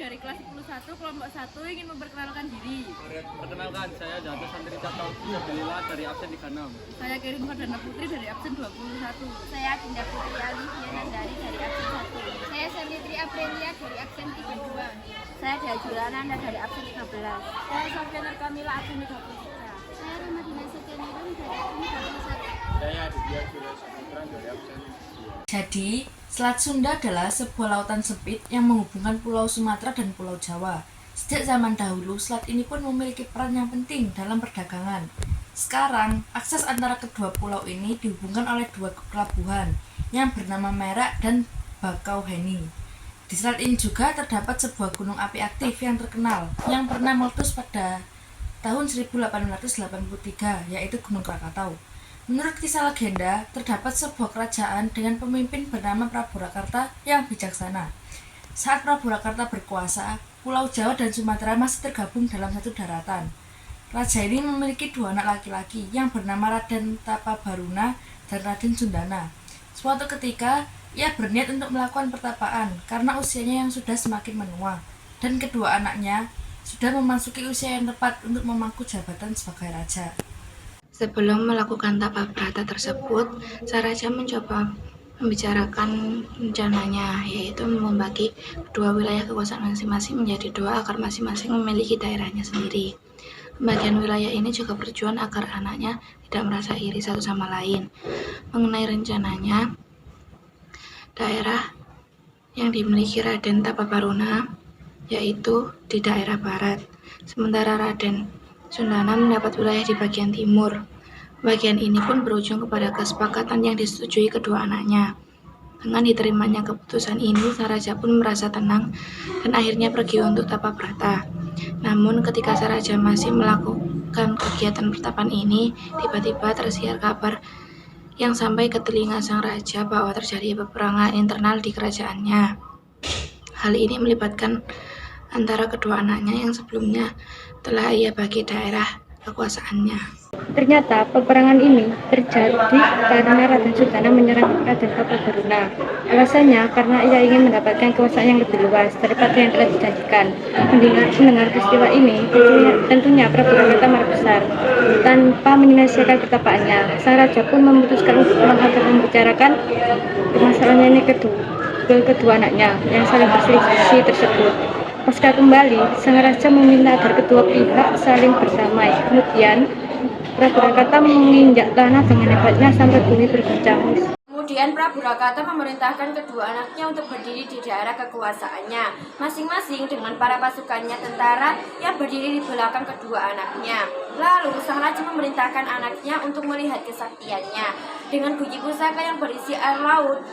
dari kelas 11 kelompok 1 ingin memperkenalkan diri. Perkenalkan, saya Jatuh Santri Catal Fisabilillah dari absen 36. Saya Kirim Fardana Putri dari absen 21. Saya Dinda Putri Alifiana dari absen 1. Saya Sanitri Aprilia dari absen 32. Saya Dea Julananda dari absen 13. Saya Sofiana Kamila absen 33. Saya Ramadina Setianurung dari absen 31. Saya Aditya Julia Saputra dari absen 2. Jadi, Selat Sunda adalah sebuah lautan sempit yang menghubungkan Pulau Sumatera dan Pulau Jawa. Sejak zaman dahulu, selat ini pun memiliki peran yang penting dalam perdagangan. Sekarang, akses antara kedua pulau ini dihubungkan oleh dua pelabuhan yang bernama Merak dan Bakauheni. Di selat ini juga terdapat sebuah gunung api aktif yang terkenal yang pernah meletus pada tahun 1883, yaitu Gunung Krakatau. Menurut kisah legenda, terdapat sebuah kerajaan dengan pemimpin bernama Praburakarta yang bijaksana. Saat Praburakarta berkuasa, Pulau Jawa dan Sumatera masih tergabung dalam satu daratan. Raja ini memiliki dua anak laki-laki yang bernama Raden Tapabaruna dan Raden Sundana. Suatu ketika, ia berniat untuk melakukan pertapaan karena usianya yang sudah semakin menua, dan kedua anaknya sudah memasuki usia yang tepat untuk memangku jabatan sebagai raja. Sebelum melakukan tapa brata tersebut, sang raja mencoba membicarakan rencananya, yaitu membagi kedua wilayah kekuasaan masing-masing menjadi dua agar masing-masing memiliki daerahnya sendiri. Pembagian wilayah ini juga bertujuan agar anaknya tidak merasa iri satu sama lain. Mengenai rencananya, daerah yang dimiliki Raden Tapabaruna yaitu di daerah barat, sementara Raden Sundana mendapat wilayah di bagian timur. Bagian ini pun berujung kepada kesepakatan yang disetujui kedua anaknya. Dengan diterimanya keputusan ini, sang raja pun merasa tenang dan akhirnya pergi untuk tapa brata. Namun ketika sang raja masih melakukan kegiatan pertapaan ini, tiba-tiba tersiar kabar yang sampai ke telinga sang raja bahwa terjadi peperangan internal di kerajaannya. Hal ini melibatkan antara kedua anaknya yang sebelumnya telah ia bagi daerah kekuasaannya. Ternyata peperangan ini terjadi karena Raden Sundana menyerang Raden Tapabaruna. Alasannya karena ia ingin mendapatkan kekuasaan yang lebih luas daripada yang telah dijanjikan. Mendengar peristiwa ini, tentunya Praburakarta marah besar. Tanpa menyelesaikan pertapaannya, sang raja pun memutuskan untuk membicarakan permasalahan ini kedua anaknya yang saling berselisih tersebut. Pasca kembali, sang raja meminta agar kedua pihak saling berdamai. Kemudian, Praburakarta menginjak tanah dengan hebatnya sampai bumi berguncang. Kemudian Praburakarta memerintahkan kedua anaknya untuk berdiri di daerah kekuasaannya, masing-masing dengan para pasukannya tentara yang berdiri di belakang kedua anaknya. Lalu sang raja memerintahkan anaknya untuk melihat kesaktiannya. Dengan guci pusaka yang berisi air laut,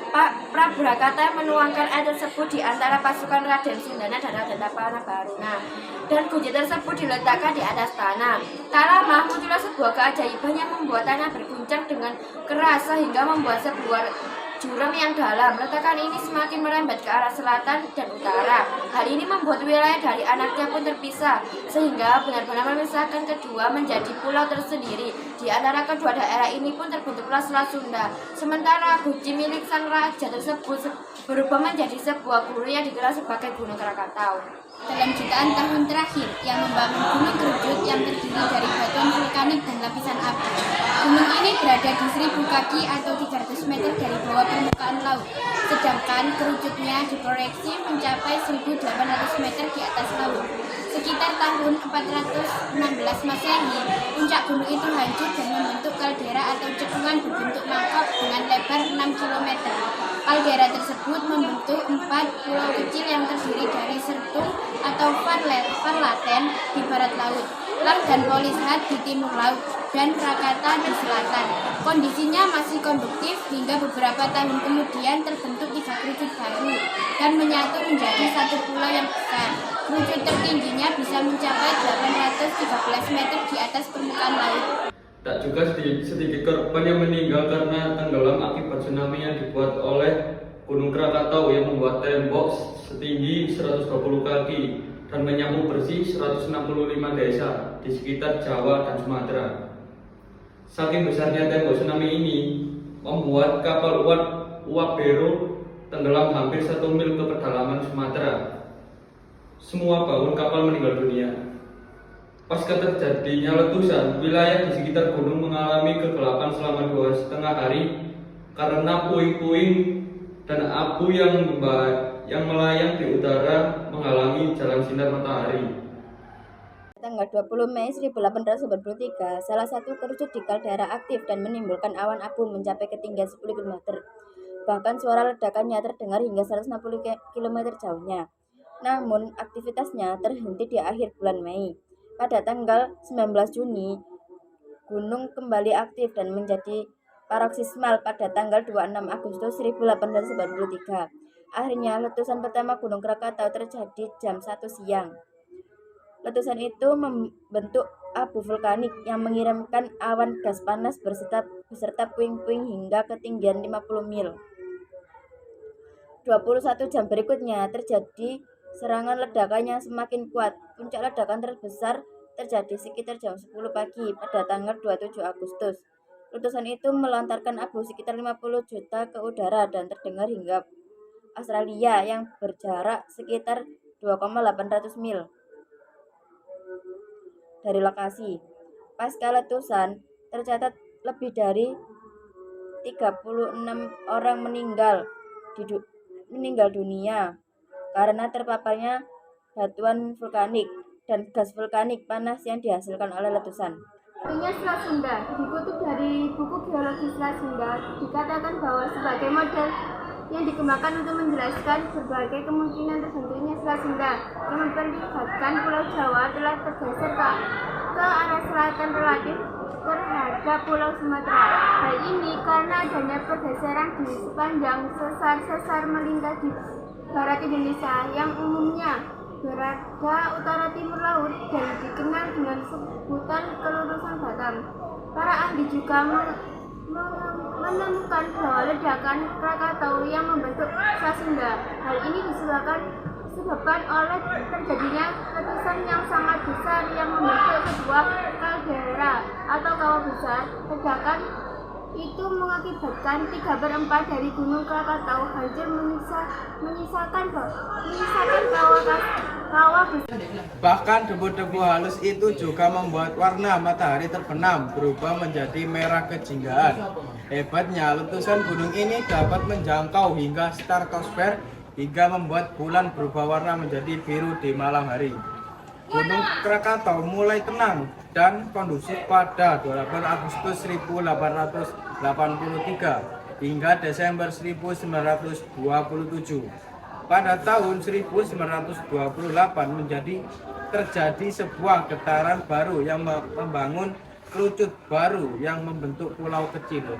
Praburakarta menuangkan air tersebut di antara pasukan Raden Sundana dan Raden Tapabaruna. Dan guci tersebut diletakkan di atas tanah. Tak lama muncullah sebuah keajaiban yang membuat tanah berguncang dengan keras sehingga membuat sebuah jurang yang dalam. Retakan ini semakin merembet ke arah selatan dan utara. Hal ini membuat wilayah dari anaknya pun terpisah, sehingga benar-benar memisahkan kedua menjadi pulau tersendiri. Di antara kedua daerah ini pun terbentuklah Selat Sunda. Sementara guci milik sang raja tersebut berubah menjadi sebuah gunung yang dikenal sebagai Gunung Krakatau. Dalam jutaan tahun terakhir, yang membangun Gunung Geruduk yang terdiri dari batuan vulkanik dan lapisan abu. Gunung ini berada di 1000 kaki atau 300 meter dari bawah permukaan laut, sedangkan kerucutnya diproyeksi mencapai 1800 meter di atas laut. Sekitar tahun 416 Masehi, puncak gunung itu hancur dan membentuk kaldera atau cekungan berbentuk mangkok dengan lebar 6 km. Kaldera tersebut membentuk 4 pulau kecil yang terdiri dari Sertung atau Farlaten di barat laut, Lang dan Polishat di timur laut, dan Krakatau di selatan. Kondisinya masih konduktif hingga beberapa tahun kemudian terbentuk 3 kerucut baru dan menyatu menjadi satu pulau yang besar. Kerucut tertingginya bisa mencapai 813 meter di atas permukaan laut. Tak juga sedikit korban yang meninggal karena tenggelam akibat tsunami yang dibuat oleh Gunung Krakatau yang membuat tembok setinggi 120 kaki dan menyapu bersih 165 desa di sekitar Jawa dan Sumatera. Saking besarnya tembok tsunami ini membuat kapal uap Bero tenggelam hampir 1 mil ke pedalaman Sumatera. semua bangun kapal meninggal dunia. Pasca terjadinya letusan, wilayah di sekitar gunung mengalami kegelapan selama 2,5 hari karena puing-puing dan abu yang melayang di udara menghalangi jalan sinar matahari. Tanggal 20 Mei 1893, salah satu kerucut di kaldera aktif dan menimbulkan awan abu mencapai ketinggian 10 km. Bahkan suara ledakannya terdengar hingga 160 km jauhnya. Namun, aktivitasnya terhenti di akhir bulan Mei. Pada tanggal 19 Juni, gunung kembali aktif dan menjadi paroksismal pada tanggal 26 Agustus 1893. Akhirnya, letusan pertama Gunung Krakatau terjadi jam 1 siang. Letusan itu membentuk abu vulkanik yang mengirimkan awan gas panas beserta puing-puing hingga ketinggian 50 mil. 21 jam berikutnya terjadi serangan ledakan yang semakin kuat. Puncak ledakan terbesar terjadi sekitar jam 10 pagi pada tanggal 27 Agustus. Letusan itu melontarkan abu sekitar 50 juta ke udara dan terdengar hingga Australia yang berjarak sekitar 2,800 mil dari lokasi. Pasca letusan, tercatat lebih dari 36 orang meninggal dunia karena terpaparnya batuan vulkanik dan gas vulkanik panas yang dihasilkan oleh letusan. Artinya Selat Sunda dikutip dari buku geologi Selat Sunda dikatakan bahwa sebagai model yang dikembangkan untuk menjelaskan berbagai kemungkinan terbentuknya Selat Sunda yang memperlihatkan Pulau Jawa telah tergeser ke arah selatan relatif terhadap Pulau Sumatera. Hal ini karena adanya pergeseran di sepanjang sesar-sesar melintang di barat Indonesia yang umumnya berada utara timur laut dan dikenal dengan sebutan kelurusan Batam. Para ahli juga menemukan bahwa ledakan Krakatau yang membentuk Selat Sunda. Hal ini disebabkan oleh terjadinya letusan yang sangat besar yang membentuk sebuah kaldera atau kawah besar. Ledakan itu mengakibatkan 3/4 dari Gunung Krakatau hancur menyisakan kawah besar. Bahkan debu-debu halus itu juga membuat warna matahari terbenam berubah menjadi merah kejinggaan. Hebatnya, letusan gunung ini dapat menjangkau hingga stratosfer hingga membuat bulan berubah warna menjadi biru di malam hari. Gunung Krakatau mulai tenang dan kondusif pada 28 Agustus 1883 hingga Desember 1927. Pada tahun 1928 terjadi sebuah getaran baru yang membangun kerucut baru yang membentuk pulau kecil.